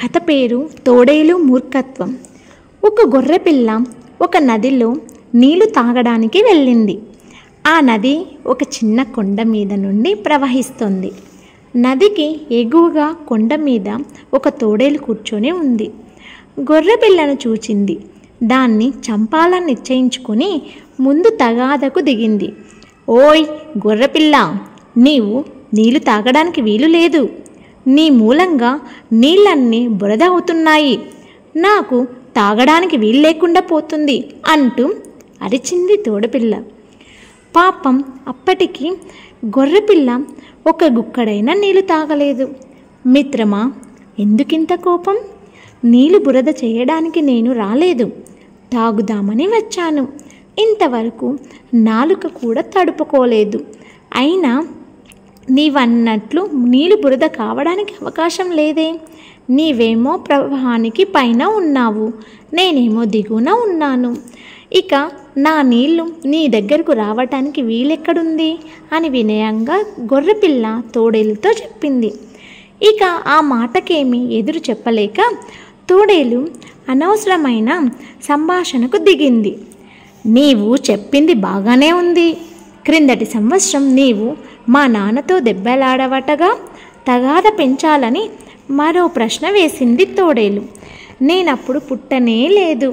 కథ పేరు తోడేలు మూర్ఖత్వం. ఒక గొర్రెపిల్ల ఒక నదిలో నీళ్లు తాగడానికి వెళ్ళింది. ఆ నది ఒక చిన్న కొండ మీద నుండి ప్రవహిస్తుంది. నదికి ఎగువగా కొండ మీద ఒక తోడేలు కూర్చొని ఉంది. గొర్రెపిల్లను చూచింది. దాన్ని చంపాలని నిశ్చయించుకొని ముందు తగాదకు దిగింది. ఓయ్ గొర్రెపిల్ల, నీవు నీళ్లు తాగడానికి వీలు లేదు. నీ మూలంగా నీళ్ళన్నీ బురద అవుతున్నాయి. నాకు తాగడానికి వీలు లేకుండా పోతుంది అంటూ అరిచింది తోడపిల్ల. పాపం అప్పటికి గొర్రెపిల్ల ఒక గుక్కడైనా నీళ్లు తాగలేదు. మిత్రమా, ఎందుకింత కోపం? నీళ్లు బురద చేయడానికి నేను రాలేదు, తాగుదామని వచ్చాను. ఇంతవరకు నాలుక కూడా తడుపుకోలేదు. అయినా నీవన్నట్లు నీళ్ళు బురద కావడానికి అవకాశం లేదే. నీవేమో ప్రవాహానికి పైన ఉన్నావు, నేనేమో దిగువన ఉన్నాను. ఇక నా నీళ్లు నీ దగ్గరకు రావటానికి వీలెక్కడుంది అని వినయంగా గొర్రెపిల్ల తోడేలుతో చెప్పింది. ఇక ఆ మాటకేమీ ఎదురు చెప్పలేక తోడేలు అనవసరమైన సంభాషణకు దిగింది. నీవు చెప్పింది బాగానే ఉంది. క్రిందటి సంవత్సరం నీవు మా నాన్నతో దెబ్బలాడవటగా, తగాద పెంచాలని మరో ప్రశ్న వేసింది తోడేలు. నేనప్పుడు పుట్టనే లేదు,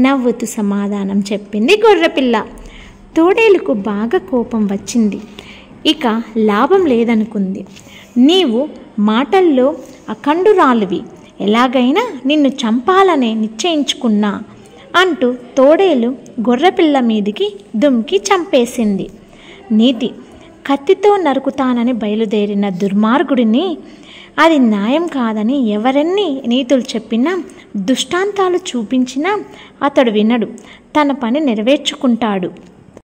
నవ్వుతూ సమాధానం చెప్పింది గొర్రెపిల్ల. తోడేలుకు బాగా కోపం వచ్చింది. ఇక లాభం లేదనుకుంది. నీవు మాటల్లో అఖండురాలివి, ఎలాగైనా నిన్ను చంపాలనే నిశ్చయించుకున్నా అంటూ తోడేలు గొర్రెపిల్ల మీదికి దుమ్కి చంపేసింది. నీతి: కత్తితో నరుకుతానని బయలుదేరిన దుర్మార్గుడిని అది న్యాయం కాదని ఎవరెన్ని నీతులు చెప్పినా, దృష్టాంతాలు చూపించినా అతడు వినడు, తన పని నెరవేర్చుకుంటాడు.